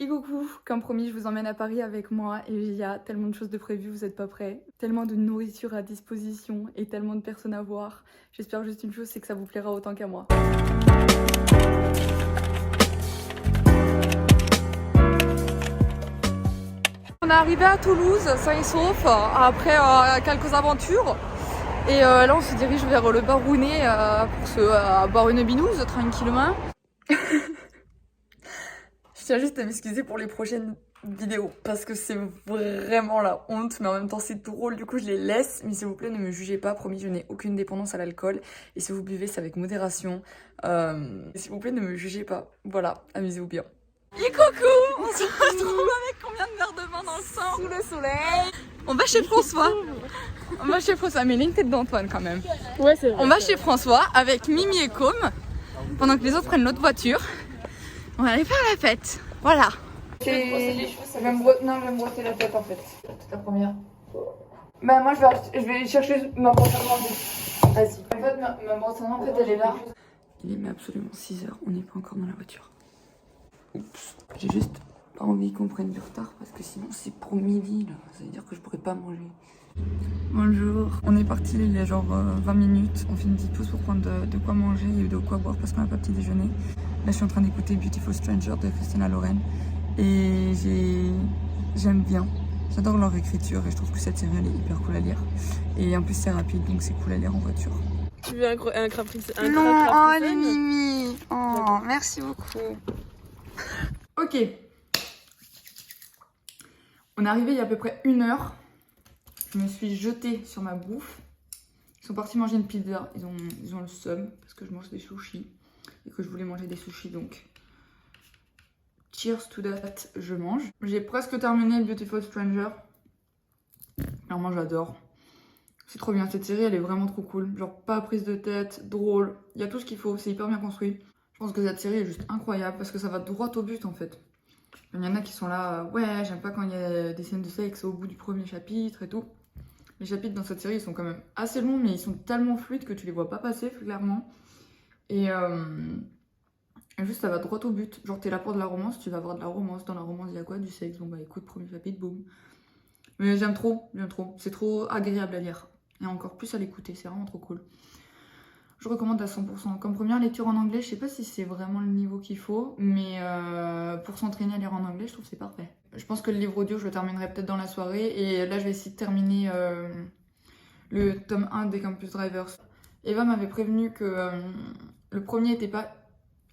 Et coucou, comme promis, je vous emmène à Paris avec moi et il y a tellement de choses de prévues, vous êtes pas prêts. Tellement de nourriture à disposition et tellement de personnes à voir. J'espère juste une chose, c'est que ça vous plaira autant qu'à moi. On est arrivé à Toulouse, sain et sauf, après quelques aventures. Et là on se dirige vers le Barounet pour se boire une binouse tranquillement. Je tiens juste à m'excuser pour les prochaines vidéos parce que c'est vraiment la honte, mais en même temps c'est drôle, du coup je les laisse. Mais s'il vous plaît, ne me jugez pas, promis, je n'ai aucune dépendance à l'alcool. Et si vous buvez, c'est avec modération. S'il vous plaît, ne me jugez pas. Voilà, amusez-vous bien. Et coucou, on se retrouve avec combien de verres de vin dans le sang? Sous le soleil. On va chez François. On va chez François, mais il y a une tête d'Antoine quand même. Ouais, c'est vrai. On va chez François avec Mimi et Com pendant que les autres prennent l'autre voiture. On va aller faire la fête, voilà. Je vais me brosser la tête en fait. C'est ta première. Bah moi je vais chercher ma brosse à dents. Vas-y. En fait ma brosse à dents en fait elle est là. Il est mais absolument 6h, on n'est pas encore dans la voiture. Oups, j'ai juste pas envie qu'on prenne du retard parce que sinon c'est pour midi là. Ça veut dire que je pourrais pas manger. Bonjour, on est parti il y a genre 20 minutes. On fait une petite pause pour prendre de quoi manger et de quoi boire parce qu'on n'a pas petit déjeuner. Là, je suis en train d'écouter Beautiful Stranger de Christina Loren et j'aime bien. J'adore leur écriture et je trouve que cette série elle est hyper cool à lire. Et en plus, c'est rapide donc c'est cool à lire en voiture. Tu veux un crapris? Non, oh les Mimi. Oh, merci beaucoup. Ok. On est arrivé il y a à peu près 1 heure. Je me suis jetée sur ma bouffe. Ils sont partis manger une pizza. Ils ont le seum parce que je mange des sushis. Et que je voulais manger des sushis donc cheers to that, je mange. J'ai presque terminé Beautiful Stranger. Alors moi j'adore. C'est trop bien, cette série elle est vraiment trop cool. Genre pas prise de tête, drôle, il y a tout ce qu'il faut, c'est hyper bien construit. Je pense que cette série est juste incroyable parce que ça va droit au but en fait. Il y en a qui sont là, ouais j'aime pas quand il y a des scènes de sexe au bout du premier chapitre et tout. Les chapitres dans cette série ils sont quand même assez longs mais ils sont tellement fluides que tu les vois pas passer clairement. Et juste ça va droit au but. Genre t'es là pour de la romance, tu vas avoir de la romance. Dans la romance il y a quoi? Du sexe. Bon bah écoute, premier chapitre, boum. Mais j'aime trop. C'est trop agréable à lire. Et encore plus à l'écouter, c'est vraiment trop cool. Je recommande à 100%. Comme première lecture en anglais, je sais pas si c'est vraiment le niveau qu'il faut, mais pour s'entraîner à lire en anglais, je trouve que c'est parfait. Je pense que le livre audio, je le terminerai peut-être dans la soirée. Et là je vais essayer de terminer le tome 1 des Campus Drivers. Eva m'avait prévenu que le premier était pas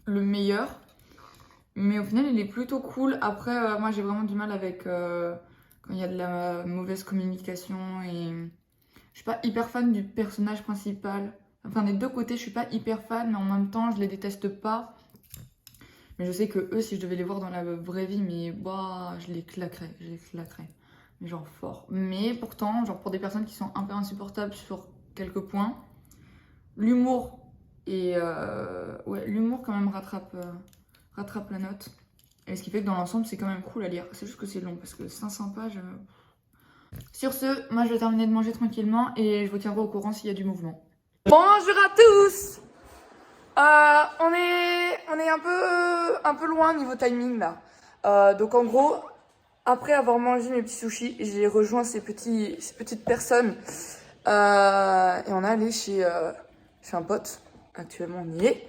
le meilleur, mais au final il est plutôt cool. Après moi j'ai vraiment du mal avec quand il y a de la mauvaise communication et je suis pas hyper fan du personnage principal. Enfin des deux côtés je suis pas hyper fan, mais en même temps je les déteste pas. Mais je sais que eux, si je devais les voir dans la vraie vie, mais bah je les claquerais. Mais genre fort. Mais pourtant, genre pour des personnes qui sont un peu insupportables sur quelques points, l'humour et ouais, l'humour quand même rattrape la note. Et ce qui fait que dans l'ensemble, c'est quand même cool à lire. C'est juste que c'est long parce que 500 pages. Sur ce, moi je vais terminer de manger tranquillement et je vous tiendrai au courant s'il y a du mouvement. Bonjour à tous. On est un peu loin niveau timing là. Donc en gros, après avoir mangé mes petits sushis, j'ai rejoint ces petites personnes. Et on est allé chez un pote. Actuellement on y est.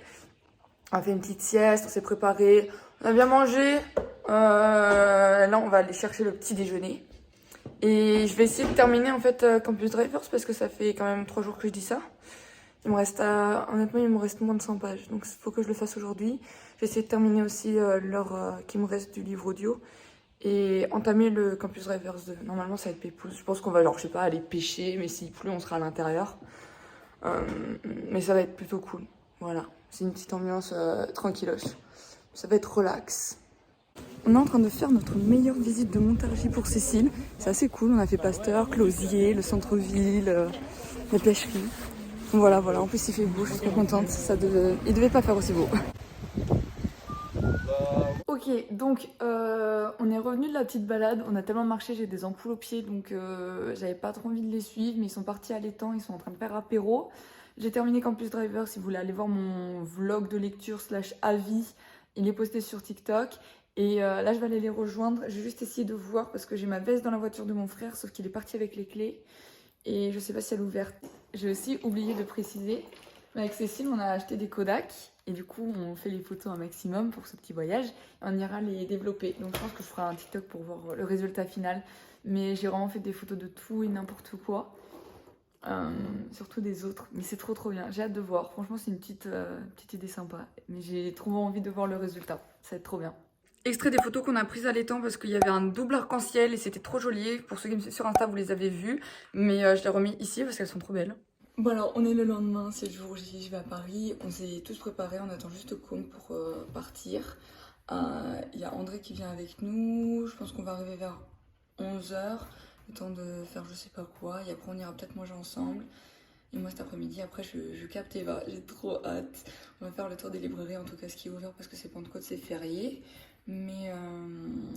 On a fait une petite sieste, on s'est préparé, on a bien mangé. Là on va aller chercher le petit déjeuner. Et je vais essayer de terminer en fait Campus Drivers parce que ça fait quand même 3 jours que je dis ça. Il me reste honnêtement il me reste moins de 100 pages, donc il faut que je le fasse aujourd'hui. J'ai essayé de terminer aussi l'heure qui me reste du livre audio et entamer le Campus Drivers 2. Normalement ça va être pépouze, je pense qu'on va genre je sais pas aller pêcher, mais s'il pleut on sera à l'intérieur. Mais ça va être plutôt cool, voilà. C'est une petite ambiance tranquilloche, ça va être relax. On est en train de faire notre meilleure visite de Montargis pour Cécile. C'est assez cool, on a fait Pasteur, Closier, le centre-ville, la pêcherie. Voilà, en plus il fait beau, je suis trop contente, il devait pas faire aussi beau. Ok, donc on est revenu de la petite balade, on a tellement marché, j'ai des ampoules aux pieds, donc j'avais pas trop envie de les suivre, mais ils sont partis à l'étang, ils sont en train de faire apéro. J'ai terminé Campus Driver, si vous voulez aller voir mon vlog de lecture / avis, il est posté sur TikTok. Et là, je vais aller les rejoindre. Je vais juste essayer de voir parce que j'ai ma veste dans la voiture de mon frère, sauf qu'il est parti avec les clés. Et je sais pas si elle est ouverte. J'ai aussi oublié de préciser. Mais avec Cécile, on a acheté des Kodak. Et du coup, on fait les photos un maximum pour ce petit voyage. Et on ira les développer. Donc je pense que je ferai un TikTok pour voir le résultat final. Mais j'ai vraiment fait des photos de tout et n'importe quoi. Surtout des autres. Mais c'est trop bien. J'ai hâte de voir. Franchement, c'est une petite idée sympa. Mais j'ai trop envie de voir le résultat. Ça va être trop bien. Extrait des photos qu'on a prises à l'étang parce qu'il y avait un double arc-en-ciel et c'était trop joli. Pour ceux qui me suivent sur Insta, vous les avez vues. Mais je les ai remis ici parce qu'elles sont trop belles. Bon alors, on est le lendemain, c'est le jour J, je vais à Paris. On s'est tous préparés, on attend juste Côme pour partir. Il y a André qui vient avec nous. Je pense qu'on va arriver vers 11h. Le temps de faire je sais pas quoi. Et après, on ira peut-être manger ensemble. Et moi cet après-midi, après je capte Eva, j'ai trop hâte. On va faire le tour des librairies, en tout cas ce qui est ouvert parce que c'est Pentecôte, c'est férié. Mais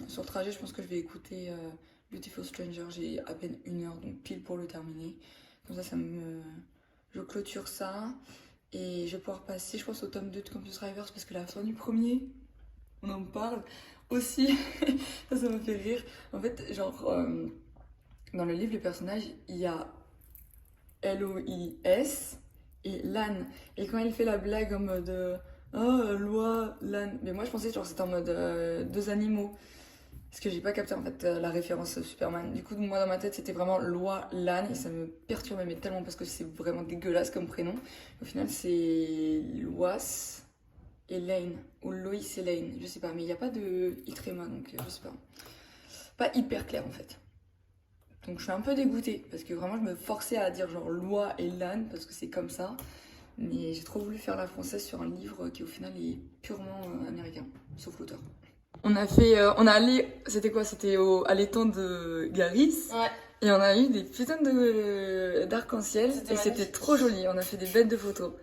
sur le trajet, je pense que je vais écouter Beautiful Stranger. J'ai à peine 1 heure, donc pile pour le terminer. Comme ça je clôture ça. Et je vais pouvoir passer, je pense, au tome 2 de Campus Drivers parce que la fin du premier, on en parle aussi. Ça me fait rire. En fait, genre, dans le livre, le personnage, il y a Lois et Lan. Et quand il fait la blague en mode oh, loi, Lan. Mais moi je pensais genre c'était en mode deux animaux. Parce que j'ai pas capté en fait la référence Superman. Du coup, moi dans ma tête c'était vraiment loi, Lan. Et ça me perturbait mais tellement parce que c'est vraiment dégueulasse comme prénom. Au final, c'est Lois et Lane. Ou Lois et Lane. Je sais pas, mais il n'y a pas de Itrema donc je sais pas. Pas hyper clair en fait. Donc je suis un peu dégoûtée parce que vraiment je me forçais à dire genre loi et Lan parce que c'est comme ça. Mais j'ai trop voulu faire la française sur un livre qui au final est purement américain, sauf l'auteur. On a allé, c'était quoi? C'était à l'étang de Garis. Ouais. Et on a eu des putains d'arc-en-ciel et c'était trop joli. On a fait des bêtes de photos.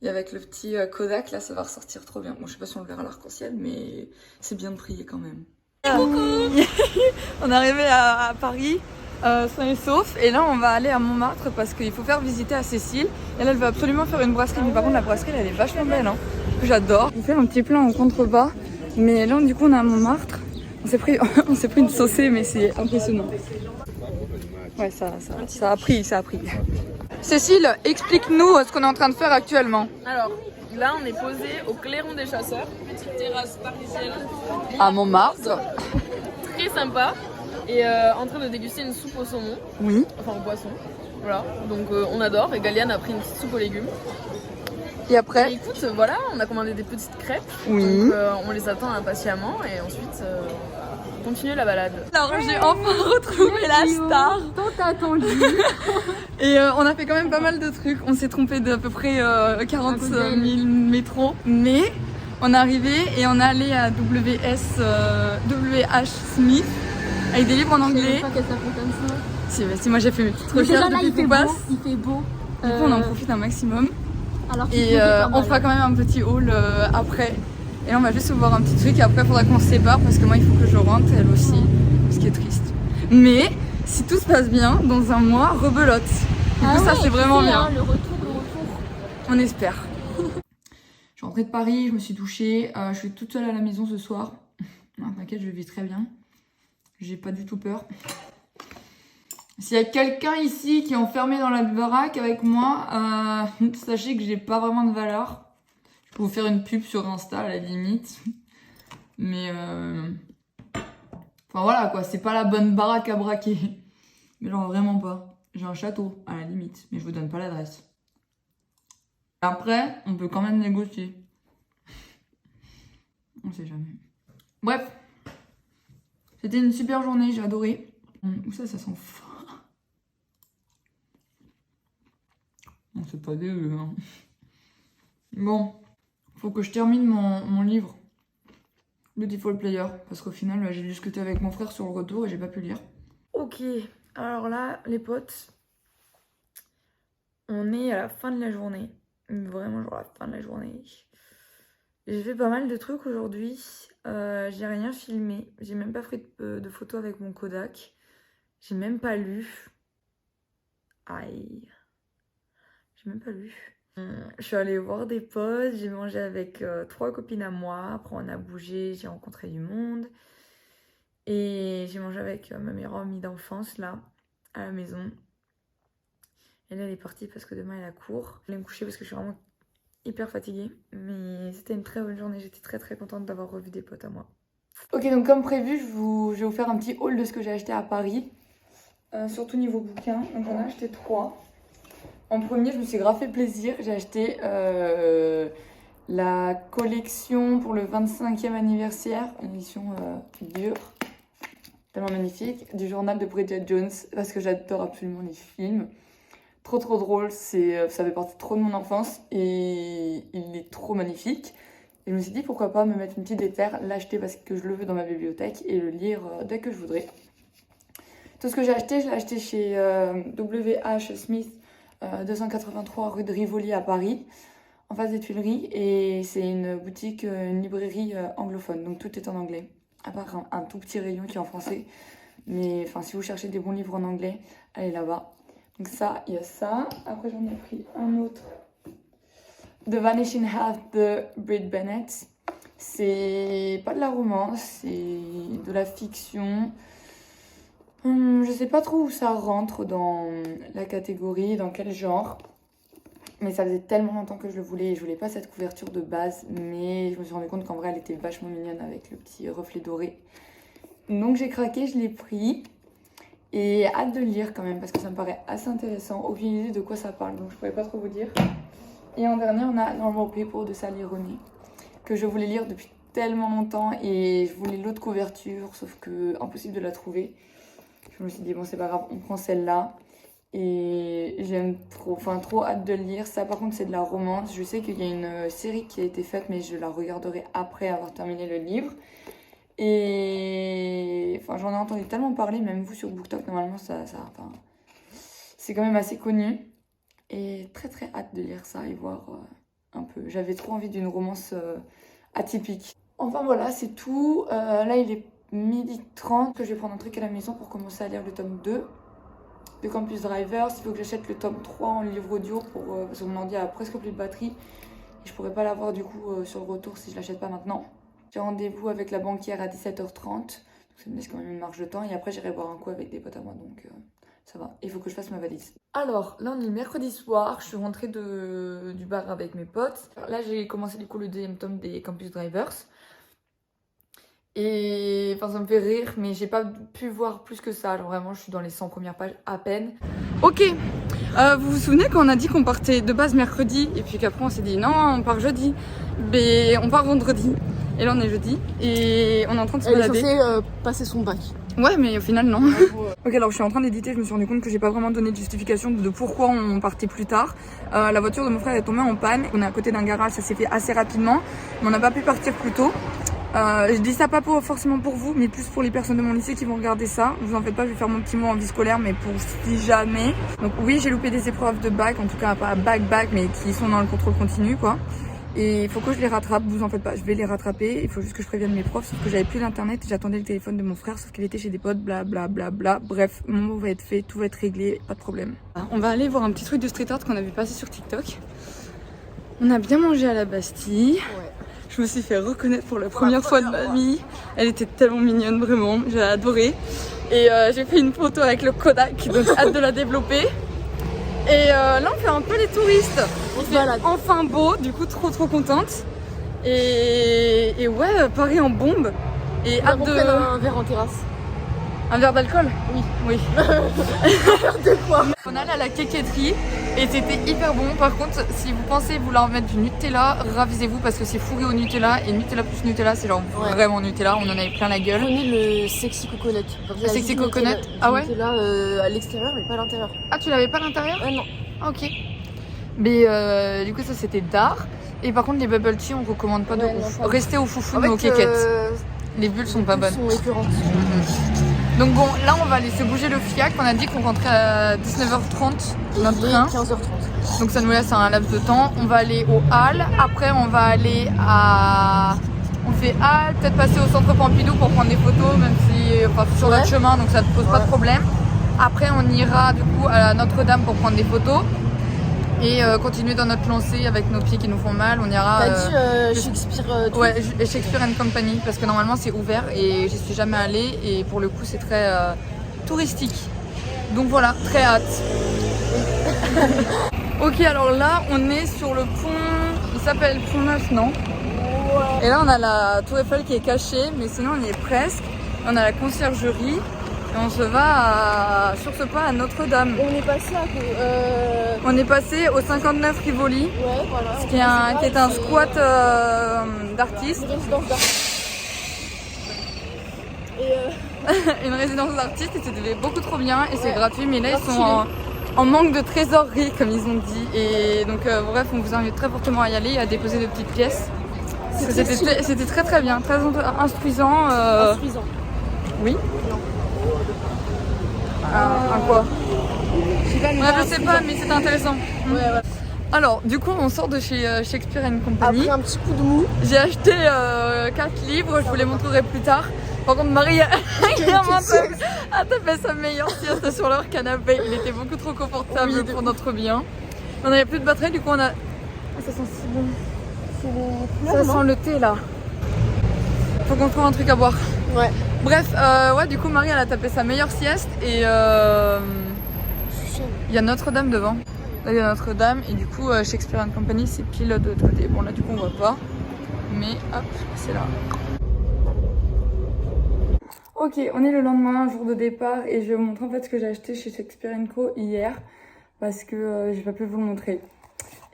Et avec le petit Kodak là, ça va ressortir trop bien. Bon, je sais pas si on le verra l'arc-en-ciel, mais c'est bien de prier quand même. On est arrivé à Paris. Sain et sauf, et là on va aller à Montmartre parce qu'il faut faire visiter à Cécile. Elle veut absolument faire une brasserie, mais par contre la brasserie elle est vachement belle, hein. J'adore. On fait un petit plan en contrebas, mais là du coup on est à Montmartre. On s'est pris une saucée, mais c'est impressionnant. Ouais, ça a pris. Cécile, explique-nous ce qu'on est en train de faire actuellement. Alors, là on est posé au Clairon des Chasseurs, petite terrasse parisienne. À Montmartre. Très sympa. Et en train de déguster une soupe au saumon. Oui. Enfin au poisson. Voilà. Donc on adore. Et Galiane a pris une petite soupe aux légumes. Et après? Et écoute, voilà, on a commandé des petites crêpes. Oui. Donc on les attend impatiemment et ensuite continuer la balade. Alors j'ai enfin retrouvé la star. Tant attendu. Et on a fait quand même pas mal de trucs. On s'est trompé d'à peu près 40 000 métros. Mais on est arrivé et on est allé à WH Smith. Avec des livres en anglais. Je sais pas qu'elle s'appelle comme ça. Si moi j'ai fait mes petites Mais déjà recherches là, depuis qu'on passe. Il fait beau. Du coup on en profite un maximum. Alors Et on fera quand même un petit haul après. Et là on va juste voir un petit truc et après il faudra qu'on se sépare parce que moi il faut que je rentre, elle aussi. Ce qui est triste. Mais si tout se passe bien, dans un mois, rebelote. Du coup ça c'est vraiment bien. Hein, le retour. On espère. Je suis rentrée de Paris, je me suis douchée. Je suis toute seule à la maison ce soir. Non, t'inquiète, je vis très bien. J'ai pas du tout peur. S'il y a quelqu'un ici qui est enfermé dans la baraque avec moi, sachez que j'ai pas vraiment de valeur. Je peux vous faire une pub sur Insta à la limite. Mais enfin voilà quoi, c'est pas la bonne baraque à braquer. Mais genre vraiment pas. J'ai un château à la limite, mais je vous donne pas l'adresse. Après, on peut quand même négocier. On sait jamais. Bref. C'était une super journée, j'ai adoré. Où ça sent fort. Non, c'est pas dégueu, hein. Bon, faut que je termine mon livre. Beautiful Player. Parce qu'au final, j'ai discuté avec mon frère sur le retour et j'ai pas pu lire. Ok, alors là, les potes, on est à la fin de la journée. Vraiment, genre la fin de la journée. J'ai fait pas mal de trucs aujourd'hui. J'ai rien filmé. J'ai même pas fait de photos avec mon Kodak. J'ai même pas lu. Aïe. J'ai même pas lu. Je suis allée voir des potes, j'ai mangé avec 3 copines à moi, après on a bougé, j'ai rencontré du monde. Et j'ai mangé avec ma meilleure amie d'enfance là, à la maison. Et là elle est partie parce que demain elle a cours. Je vais me coucher parce que je suis vraiment hyper fatiguée. Mais c'était une très bonne journée, j'étais très contente d'avoir revu des potes à moi. Ok, donc comme prévu, je vais vous faire un petit haul de ce que j'ai acheté à Paris. Surtout niveau bouquins, donc j'en ai acheté 3. En premier, je me suis grave fait plaisir, j'ai acheté la collection pour le 25e anniversaire, une édition dure, tellement magnifique, du journal de Bridget Jones, parce que j'adore absolument les films. Trop drôle, ça fait partie trop de mon enfance et il est trop magnifique. Et je me suis dit pourquoi pas me mettre une petite déterre, l'acheter parce que je le veux dans ma bibliothèque et le lire dès que je voudrais. Tout ce que j'ai acheté, je l'ai acheté chez W.H. Smith, 283 rue de Rivoli à Paris, en face des Tuileries. Et c'est une boutique, une librairie anglophone, donc tout est en anglais. À part un tout petit rayon qui est en français. Mais enfin, si vous cherchez des bons livres en anglais, allez là-bas. Donc ça, il y a ça. Après, j'en ai pris un autre. The Vanishing Half de Brit Bennett. C'est pas de la romance, c'est de la fiction. Je sais pas trop où ça rentre dans la catégorie, dans quel genre. Mais ça faisait tellement longtemps que je le voulais et je voulais pas cette couverture de base. Mais je me suis rendu compte qu'en vrai, elle était vachement mignonne avec le petit reflet doré. Donc j'ai craqué, je l'ai pris. Et hâte de le lire quand même parce que ça me paraît assez intéressant. Aucune idée de quoi ça parle, donc je pourrais pas trop vous dire. Et en dernier, on a Normal People de Sally Rooney, que je voulais lire depuis tellement longtemps et je voulais l'autre couverture, sauf que impossible de la trouver. Je me suis dit, bon, c'est pas grave, on prend celle-là. Et j'aime trop hâte de le lire. Ça, par contre, c'est de la romance. Je sais qu'il y a une série qui a été faite, mais je la regarderai après avoir terminé le livre. Et enfin, j'en ai entendu tellement parler, même vous sur BookTok, normalement, c'est quand même assez connu. Et très hâte de lire ça et voir un peu. J'avais trop envie d'une romance atypique. Enfin voilà, c'est tout. Là, il est 12h30 que je vais prendre un truc à la maison pour commencer à lire le tome 2 de Campus Drivers. Il faut que j'achète le tome 3 en livre audio parce que mon ordi a presque plus de batterie. Et je pourrais pas l'avoir du coup sur le retour si je l'achète pas maintenant. J'ai rendez-vous avec la banquière à 17h30. Donc ça me laisse quand même une marge de temps. Et après, j'irai boire un coup avec des potes à moi. Donc ça va. Il faut que je fasse ma valise. Alors, là, on est le mercredi soir. Je suis rentrée du bar avec mes potes. Là, j'ai commencé du coup le 2e tome des Campus Drivers. Et enfin, ça me fait rire, mais j'ai pas pu voir plus que ça. Genre vraiment, je suis dans les 100 premières pages à peine. Ok, vous vous souvenez quand on a dit qu'on partait de base mercredi et puis qu'après on s'est dit non, on part jeudi. Mais on part vendredi. Et là on est jeudi et on est en train de se balader. Elle est censée passer son bac. Ouais, mais au final non. Ok, alors je suis en train d'éditer, je me suis rendu compte que j'ai pas vraiment donné de justification de pourquoi on partait plus tard. La voiture de mon frère est tombée en panne. On est à côté d'un garage, ça s'est fait assez rapidement. Mais on n'a pas pu partir plus tôt. Je dis ça pas forcément pour vous, mais plus pour les personnes de mon lycée qui vont regarder ça. Vous en faites pas, je vais faire mon petit mot en vie scolaire, mais pour si jamais. Donc oui, j'ai loupé des épreuves de bac, en tout cas pas bac, mais qui sont dans le contrôle continu, quoi. Et il faut que je les rattrape, vous en faites pas, je vais les rattraper. Il faut juste que je prévienne mes profs, sauf que j'avais plus d'internet, j'attendais le téléphone de mon frère, sauf qu'il était chez des potes, blablabla. Bref, mon mot va être fait, tout va être réglé, pas de problème. On va aller voir un petit truc de street art qu'on a vu passer sur TikTok. On a bien mangé à la Bastille. Ouais. Je me suis fait reconnaître pour la première fois de ma vie. Elle était tellement mignonne, vraiment, j'ai adoré. Et j'ai fait une photo avec le Kodak, donc hâte de la développer. Et là on fait un peu les touristes. Il fait enfin beau, du coup trop contente. Et ouais, Paris en bombe. Et hâte de... un verre en terrasse. Un verre d'alcool? Oui. Un verre de quoi? On allait à la quéquetterie et c'était hyper bon. Par contre, si vous pensez vouloir mettre du Nutella, ravisez-vous parce que c'est fourré au Nutella. Et Nutella plus Nutella, c'est genre vraiment Nutella. On en avait plein la gueule. Prenez le Sexy Coconut. Le Sexy Coconut? Ah ouais? Nutella à l'extérieur mais pas à l'intérieur. Ah, tu l'avais pas à l'intérieur? Non. Ok. Mais du coup, ça c'était d'art. Et par contre, les bubble tea, on recommande pas de ouf. Restez au foufou mais aux quéquettes. Les bulles sont pas bonnes. Sont écœurantes. Donc bon, là on va aller se bouger le fiac. On a dit qu'on rentrait à 19h30 notre train. 15h30. Donc ça nous laisse un laps de temps. On va aller aux Halles. Après on va aller à... On fait Halles, peut-être passer au centre Pompidou pour prendre des photos, même si enfin, sur notre chemin, donc ça ne pose pas de problème. Après on ira du coup à Notre-Dame pour prendre des photos. et continuer dans notre lancée avec nos pieds qui nous font mal. On ira. T'as dit Shakespeare. Ouais, Shakespeare and Company parce que normalement c'est ouvert et j'y suis jamais allée et pour le coup c'est très touristique. Donc voilà, très hâte. Ok, alors là on est sur le pont, il s'appelle Pont Neuf, non? Ouais. Et là on a la Tour Eiffel qui est cachée, mais sinon on y est presque. On a la conciergerie et on se va sur ce pont à Notre-Dame. On est passé à On est passé au 59 Rivoli, ouais, voilà. qui est un squat d'artistes. Une résidence d'artistes. Et Une résidence d'artistes et c'était beaucoup trop bien et c'est ouais. gratuit, mais là ils sont en manque de trésorerie comme ils ont dit et donc bref on vous invite très fortement à y aller et à déposer de petites pièces. C'était très très bien, très instruisant. Instruisant. Oui. Non. Un quoi? Je sais pas, mais c'était intéressant. Ouais. Alors, du coup, on sort de chez Shakespeare and Company. Après un petit coup de mou. J'ai acheté 4 livres, je vous les montrerai plus tard. Par contre, Marie a tapé sa meilleure sieste sur leur canapé. Il était beaucoup trop confortable pour notre bien. On n'avait plus de batterie, du coup, on a. Ah, ça sent si bon. Ça sent le thé là. Faut qu'on trouve un truc à boire. Ouais. Bref, ouais, du coup, Marie elle a tapé sa meilleure sieste et il y a Notre-Dame devant. Là, il y a Notre-Dame et du coup, Shakespeare and Company c'est pile de l'autre côté. Bon, là, du coup, on voit pas, mais hop, c'est là. Ok, on est le lendemain, jour de départ, et je vais vous montrer en fait ce que j'ai acheté chez Shakespeare & Co hier parce que j'ai pas pu vous le montrer.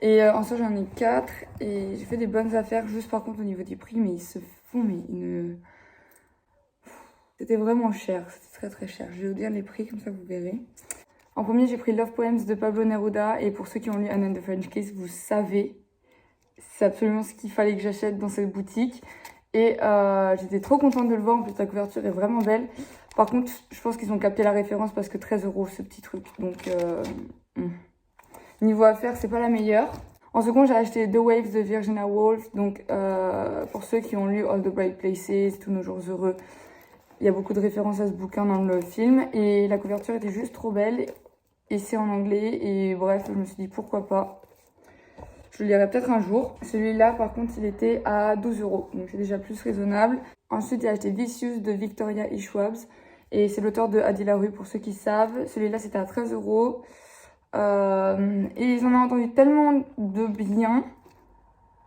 Et en soi, j'en ai 4 et j'ai fait des bonnes affaires, juste par contre au niveau des prix, mais ils se font, mais c'était vraiment cher, c'était très très cher. Je vais vous dire les prix, comme ça vous verrez. En premier, j'ai pris Love Poems de Pablo Neruda, et pour ceux qui ont lu Anne and the French Kiss, vous savez, c'est absolument ce qu'il fallait que j'achète dans cette boutique. Et j'étais trop contente de le voir, en plus la couverture est vraiment belle. Par contre, je pense qu'ils ont capté la référence parce que 13 € ce petit truc. Donc, niveau affaires, c'est pas la meilleure. En second, j'ai acheté The Waves de Virginia Woolf. Donc, pour ceux qui ont lu All the Bright Places, Tous nos jours heureux, il y a beaucoup de références à ce bouquin dans le film. Et la couverture était juste trop belle. Et c'est en anglais. Et bref, je me suis dit pourquoi pas. Je le lirai peut-être un jour. Celui-là, par contre, il était à 12 €. Donc, c'est déjà plus raisonnable. Ensuite, j'ai acheté Vicious de Victoria E. Schwab. Et c'est l'auteur de Adi la rue, pour ceux qui savent. Celui-là, c'était à 13 €. Et ils en ont entendu tellement de bien.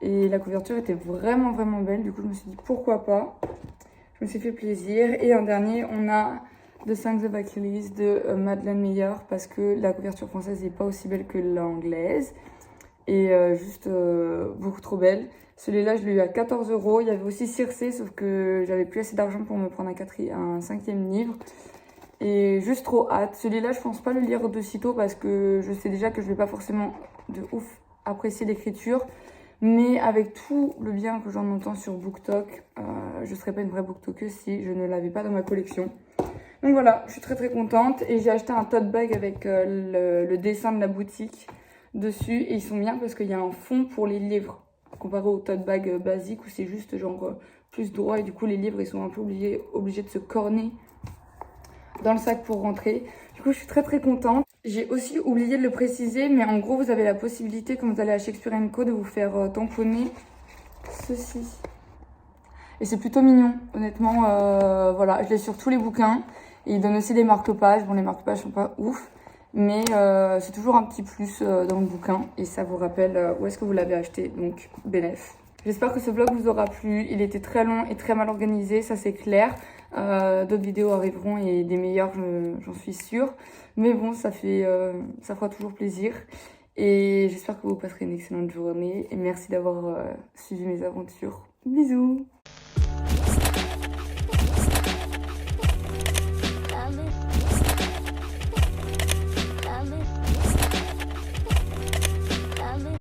Et la couverture était vraiment, vraiment belle. Du coup, je me suis dit pourquoi pas. Je me suis fait plaisir. Et en dernier, on a The Songs of Achilles de Madeleine Meyer. Parce que la couverture française n'est pas aussi belle que l'anglaise. Et juste beaucoup trop belle. Celui-là, je l'ai eu à 14 €. Il y avait aussi Circé, sauf que j'avais plus assez d'argent pour me prendre un 5e livre. Et juste trop hâte. Celui-là, je pense pas le lire de sitôt parce que je sais déjà que je vais pas forcément de ouf apprécier l'écriture. Mais avec tout le bien que j'en entends sur BookTok, je serais pas une vraie BookTokeuse si je ne l'avais pas dans ma collection. Donc voilà, je suis très très contente. Et j'ai acheté un tote bag avec le dessin de la boutique dessus. Et ils sont bien parce qu'il y a un fond pour les livres. Comparé au tote bag basique où c'est juste genre plus droit. Et du coup, les livres, ils sont un peu obligés de se corner dans le sac pour rentrer. Du coup, je suis très très contente. J'ai aussi oublié de le préciser, mais en gros, vous avez la possibilité, quand vous allez à Shakespeare & Co, de vous faire tamponner ceci. Et c'est plutôt mignon, honnêtement. Voilà, je l'ai sur tous les bouquins. Et ils donnent aussi des marque-pages. Bon, les marque-pages sont pas ouf, mais c'est toujours un petit plus dans le bouquin. Et ça vous rappelle où est-ce que vous l'avez acheté. Donc, bénéf. J'espère que ce vlog vous aura plu. Il était très long et très mal organisé, ça c'est clair. D'autres vidéos arriveront et des meilleures, j'en suis sûre. Mais bon, ça fera toujours plaisir. Et j'espère que vous passerez une excellente journée. Et merci d'avoir suivi mes aventures. Bisous!